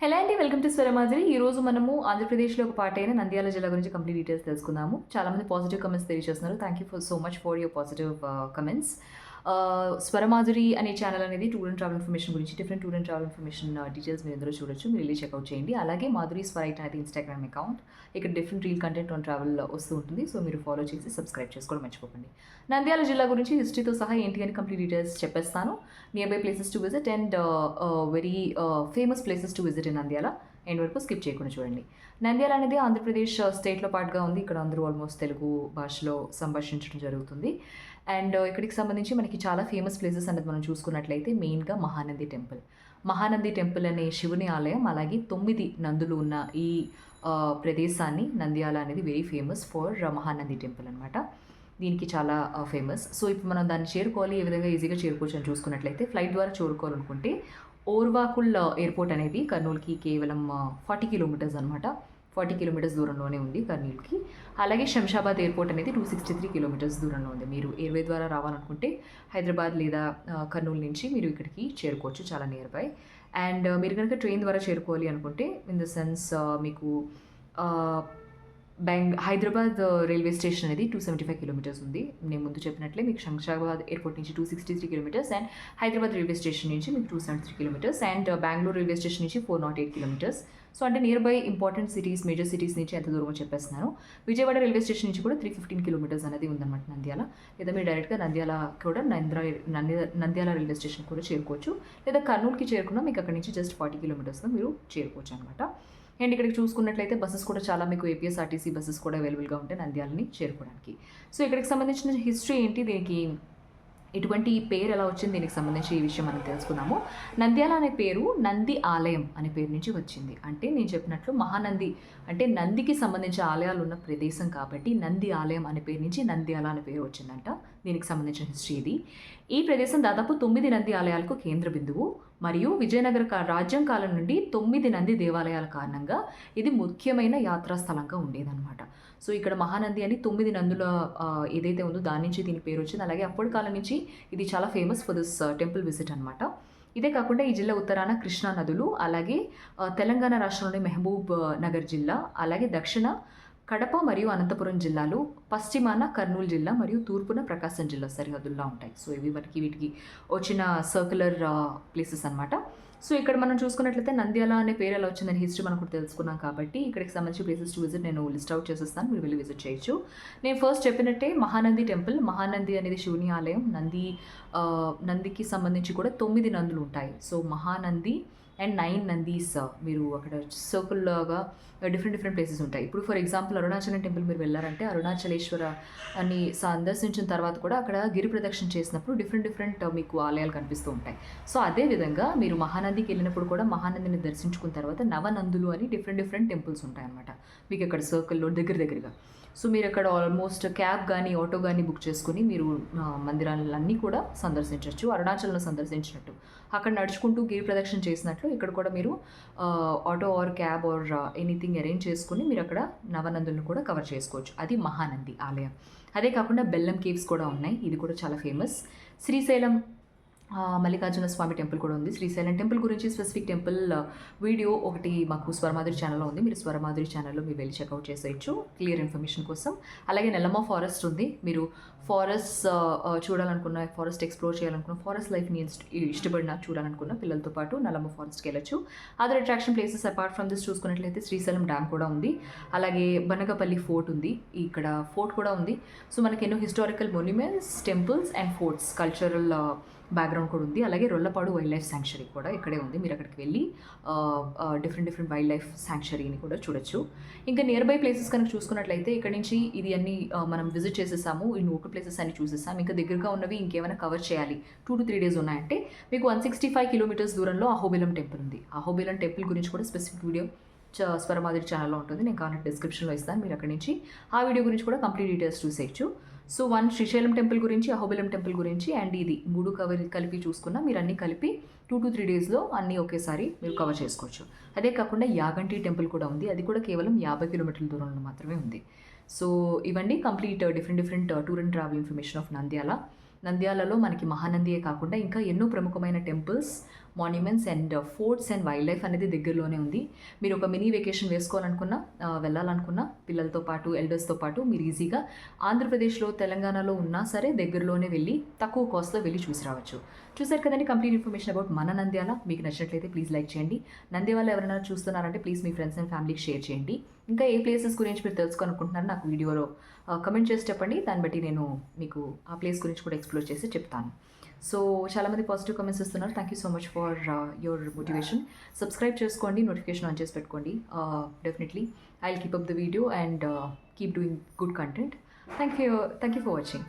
Hello అండి, welcome to Swaramadhuri. ఈరోజు మనము ఆంధ్రప్రదేశ్లో ఒక పార్ట్ అయిన నంద్యాల జిల్లా గురించి కంప్లీట్ డీటెయిల్స్ తెలుసుకుందాము. చాలామంది పాజిటివ్ కమెంట్స్ తెలియజేస్తున్నారు. Thank you so much for your positive comments. Swaramadhuri అనే ఛానల్ అనేది టూర్ అండ్ ట్రావెల్ ఇన్ఫర్మేషన్ గురించి different tour and travel information details మీరు ఇందులో చూడొచ్చు. మీరు వెళ్ళి చెక్అవుట్ చేయండి. అలాగే మాధురి స్వరైట్ అనేది ఇన్స్టాగ్రామ్ అకౌంట్. ఇక్కడ different reel content on travel వస్తూ ఉంటుంది. సో మీరు ఫాలో చేసి సబ్స్క్రైబ్ చేసుకోవడం మర్చిపోకండి. నంద్యాల జిల్లా గురించి హిస్టరీతో సహా ఏంటి అని కంప్లీట్ డీటెయిల్స్ చెప్పేస్తాను. Near by places to visit and very famous places to visit in Nandyal. End వరకు స్కిప్ చేయకుండా చూడండి. నంద్యాల అనేది ఆంధ్రప్రదేశ్ స్టేట్లో పాటుగా ఉంది. ఇక్కడ అందరూ ఆల్మోస్ట్ తెలుగు భాషలో సంభాషించడం జరుగుతుంది. అండ్ ఇక్కడికి సంబంధించి మనకి చాలా ఫేమస్ ప్లేసెస్ అనేది మనం చూసుకున్నట్లయితే మెయిన్గా మహానంది టెంపుల్. మహానంది టెంపుల్ అనే శివుని ఆలయం, అలాగే 9 నందులు ఉన్న ఈ ప్రదేశాన్ని నంద్యాల అనేది very famous for Mahanandi temple అనమాట. దీనికి చాలా ఫేమస్. సో ఇప్పుడు మనం దాన్ని చేరుకోవాలి, ఏ విధంగా ఈజీగా చేరుకోవచ్చు అని చూసుకున్నట్లయితే ఫ్లైట్ ద్వారా చేరుకోవాలనుకుంటే ఓర్వాకుల్ ఎయిర్పోర్ట్ అనేది కర్నూలుకి కేవలం 40 కిలోమీటర్స్ అనమాట. 40 కిలోమీటర్స్ దూరంలోనే ఉంది కర్నూలుకి. అలాగే శంషాబాద్ ఎయిర్పోర్ట్ అనేది 263 కిలోమీటర్స్ దూరంలో ఉంది. మీరు ఎయిర్వే ద్వారా రావాలనుకుంటే హైదరాబాద్ లేదా కర్నూలు నుంచి మీరు ఇక్కడికి చేరుకోవచ్చు, చాలా నియర్ బై. అండ్ మీరు కనుక ట్రైన్ ద్వారా చేరుకోవాలి అనుకుంటే ఇన్ ద సెన్స్ మీకు హైదరాబాద్ రైల్వే స్టేషన్ అనేది 275 కిలోమీటర్స్ ఉంది. నేను ముందు చెప్పినట్లే మీకు శంషాబాద్ ఎయిర్పోర్ట్ నుంచి 263 kilometres and Hyderabad railway station నుంచి మీకు 273 kilometres and Bengaluru railway station నుంచి 408 కిలోమీటర్స్. సో అంటే near by important cities, major cities నుంచి ఎంత దూరమో చెప్పేస్తున్నాను. విజయవాడ రైల్వే స్టేషన్ నుంచి కూడా 315 కిలోమీటర్స్ అనేది ఉందన్నమాట నంద్యాల. లేదా మీరు డైరెక్ట్గా నంద్యాల కూడా నంద్యాల రైల్వే స్టేషన్ కూడా చేరుకోవచ్చు. లేదా కర్నూలుకి చేరుకున్నా మీకు అక్కడ నుంచి జస్ట్ 40 కిలోమీటర్స్లో మీరు చేరుకోవచ్చు అనమాట. అండ్ ఇక్కడికి చూసుకున్నట్లయితే బస్సెస్ కూడా చాలా మీకు ఏపీఎస్ఆర్టీసీ బస్సెస్ కూడా అవైలబుల్గా ఉంటాయి నంద్యాలని చేరుకోవడానికి. సో ఇక్కడికి సంబంధించిన హిస్టరీ ఏంటి, దీనికి ఇటువంటి పేరు ఎలా వచ్చింది, దీనికి సంబంధించి ఈ విషయం మనం తెలుసుకుందాము. నంద్యాల అనే పేరు నంది ఆలయం అనే పేరు నుంచి వచ్చింది. అంటే నేను చెప్పినట్లు మహానంది అంటే నందికి సంబంధించిన ఆలయాలు ఉన్న ప్రదేశం కాబట్టి నంది ఆలయం అనే పేరు నుంచి నంద్యాల అనే పేరు వచ్చిందంట. దీనికి సంబంధించిన హిస్టరీ ఇది. ఈ ప్రదేశం దాదాపు 9 నంది ఆలయాలకు కేంద్ర బిందువు మరియు విజయనగర రాజ్యం కాలం నుండి 9 నంది దేవాలయాల కారణంగా ఇది ముఖ్యమైన యాత్రా స్థలంగా ఉండేదన్నమాట. సో ఇక్కడ మహానంది అని 9 నందుల ఏదైతే ఉందో దాని నుంచి దీని పేరు వచ్చింది. అలాగే అప్పటి కాలం నుంచి ఇది చాలా famous for this temple visit అనమాట. ఇదే కాకుండా ఈ జిల్లా ఉత్తరాన కృష్ణా నదులు, అలాగే తెలంగాణ రాష్ట్రంలోని మహబూబ్ నగర్ జిల్లా, అలాగే దక్షిణ కడప మరియు అనంతపురం జిల్లాలు, పశ్చిమాన కర్నూలు జిల్లా మరియు తూర్పున ప్రకాశం జిల్లా సరిహద్దుల్లో ఉంటాయి. సో ఇవి వీటికి వచ్చిన సర్క్యులర్ ప్లేసెస్ అనమాట. సో ఇక్కడ మనం చూసుకున్నట్లయితే నంద్యాల అనే పేరు ఎలా వచ్చిందని హిస్టరీ మనం కూడా తెలుసుకున్నాం కాబట్టి ఇక్కడికి సంబంధించి ప్లేసెస్ టు విజిట్ నేను లిస్ట్ అవుట్ చేసేస్తాను, మీరు వెళ్ళి విజిట్ చేయొచ్చు. నేను ఫస్ట్ చెప్పినట్టే మహానంది టెంపుల్. మహానంది అనేది శివుని ఆలయం. నందికి సంబంధించి కూడా 9 నందులు ఉంటాయి. సో మహానంది అండ్ 9 నందీస్ మీరు అక్కడ సర్కిల్లాగా డిఫరెంట్ ప్లేసెస్ ఉంటాయి. ఇప్పుడు ఫర్ ఎగ్జాంపుల్ అరుణాచలం టెంపుల్ మీరు వెళ్ళారంటే అరుణాచలేశ్వర అని సందర్శించిన తర్వాత కూడా అక్కడ గిరి ప్రదక్షిణ చేసినప్పుడు డిఫరెంట్ మీకు ఆలయాలు కనిపిస్తూ ఉంటాయి. సో అదేవిధంగా మీరు మహానందికి వెళ్ళినప్పుడు కూడా మహానందిని దర్శించుకున్న తర్వాత నవనందులు అని డిఫరెంట్ టెంపుల్స్ ఉంటాయి అనమాట మీకు అక్కడ సర్కిల్లో దగ్గరగా. సో మీరు అక్కడ ఆల్మోస్ట్ క్యాబ్ కానీ ఆటో కానీ బుక్ చేసుకుని మీరు మందిరాలన్నీ కూడా సందర్శించవచ్చు, అరుణాచలంలో సందర్శించినట్టు. అక్కడ నడుచుకుంటూ గిరి ప్రదక్షిణ చేసినట్లు ఇక్కడ కూడా మీరు auto are cab or anything arrange చేసుకుని మీరు అక్కడ నవనందులను కూడా కవర్ చేసుకోవచ్చు. అది మహానంది ఆలయం. అదే కాకుండా బెల్లం కేవ్స్ కూడా ఉన్నాయి, ఇది కూడా చాలా ఫేమస్. శ్రీశైలం మల్లికార్జున స్వామి టెంపుల్ కూడా ఉంది. శ్రీశైలం టెంపుల్ గురించి స్పెసిఫిక్ టెంపుల్ వీడియో ఒకటి మాకు స్వరమాధురి ఛానల్లో ఉంది. మీరు స్వరమాధురి ఛానల్లో మీరు వెళ్ళి చెక్అవుట్ చేసేయచ్చు క్లియర్ ఇన్ఫర్మేషన్ కోసం. అలాగే నెల్లమ్మ ఫారెస్ట్ ఉంది. మీరు ఫారెస్ట్ చూడాలనుకున్న, ఫారెస్ట్ ఎక్స్ప్లోర్ చేయాలనుకున్న, ఫారెస్ట్ లైఫ్ని ఇష్టపడిన చూడాలనుకున్న పిల్లలతో పాటు నల్లమ్మ ఫారెస్ట్కి వెళ్ళచ్చు. Other attraction places apart from this చూసుకున్నట్లయితే శ్రీశైలం డ్యామ్ కూడా ఉంది. అలాగే బనగపల్లి ఫోర్ట్ ఉంది, ఇక్కడ ఫోర్ట్ కూడా ఉంది. సో మనకి ఎన్నో historical monuments, temples and forts, cultural background కూడా ఉంది. అలాగే రొల్లపాడు వైల్డ్ లైఫ్ శాంక్చురీ కూడా ఇక్కడే ఉంది. మీరు అక్కడికి వెళ్ళి డిఫరెంట్ వైల్డ్ లైఫ్ శాంక్చురీని కూడా చూడొచ్చు. ఇంకా నియర్ బై ప్లేసెస్ కనుక చూసుకున్నట్లయితే ఇక్కడ నుంచి ఇది అన్ని మనం విజిట్ చేసేసాము, ఈ లోకల్ ప్లేసెస్ అన్ని చూసేసాము. ఇంకా దగ్గరగా ఉన్నవి ఇంకేమైనా కవర్ చేయాలి, 2 to 3 days ఉన్నాయంటే మీకు 165 కిలోమీటర్స్ దూరంలో అహోబిలం టెంపుల్ ఉంది. అహోబిలం టెంపుల్ గురించి కూడా స్పెసిఫిక్ వీడియో స్వరమాధురి ఛానల్లో ఉంటుంది, నేను కావాలంటే డిస్క్రిప్షన్లో ఇస్తాను. మీరు అక్కడి నుంచి ఆ వీడియో గురించి కూడా కంప్లీట్ డీటెయిల్స్ చూసేయచ్చు. సో 1 శ్రీశైలం టెంపుల్ గురించి, అహోబిలం టెంపుల్ గురించి అండ్ ఇది 3 కలిపి చూసుకున్నా మీరు అన్నీ కలిపి 2 to 3 daysలో అన్నీ ఒకేసారి మీరు కవర్ చేసుకోవచ్చు. అదే కాకుండా యాగంటి టెంపుల్ కూడా ఉంది, అది కూడా కేవలం 50 కిలోమీటర్ల దూరంలో మాత్రమే ఉంది. సో ఇవన్నీ complete different tour and travel information of Nandyal. నంద్యాలలో మనకి మహానందియే కాకుండా ఇంకా ఎన్నో ప్రముఖమైన temples monuments and forts and wildlife అనేది దగ్గరలోనే ఉంది. మీరు ఒక మినీ వెకేషన్ వేసుకోవాలనుకున్నా, వెళ్ళాలనుకున్నా పిల్లలతో పాటు, ఎల్డర్స్తో పాటు మీరు ఈజీగా ఆంధ్రప్రదేశ్లో, తెలంగాణలో ఉన్నా సరే దగ్గరలోనే వెళ్ళి తక్కువ కాస్ట్లో వెళ్ళి చూసి రావచ్చు. చూసారు కదండి కంప్లీట్ ఇన్ఫర్మేషన్ అబౌట్ మన నంద్యాల. మీకు నచ్చినట్లయితే ప్లీజ్ లైక్ చేయండి. నంద్యాల ఎవరైనా చూస్తున్నారంటే ప్లీజ్ మీ ఫ్రెండ్స్ అండ్ ఫ్యామిలీకి షేర్ చేయండి. ఇంకా ఏ ప్లేసెస్ గురించి మీరు తెలుసుకోవాలనుకుంటున్నారో నాకు వీడియోలో కమెంట్ చేసి చెప్పండి. దాన్ని బట్టి నేను మీకు ఆ ప్లేస్ గురించి కూడా ఎక్స్ప్లోర్ చేసి చెప్తాను. సో చాలామంది పాజిటివ్ కమెంట్స్ ఇస్తున్నారు. Thank you so much for your motivation. Subscribe చేసుకోండి, నోటిఫికేషన్ ఆన్ చేసి పెట్టుకోండి. Definitely I will keep up the video and keep doing good content. Thank you for watching.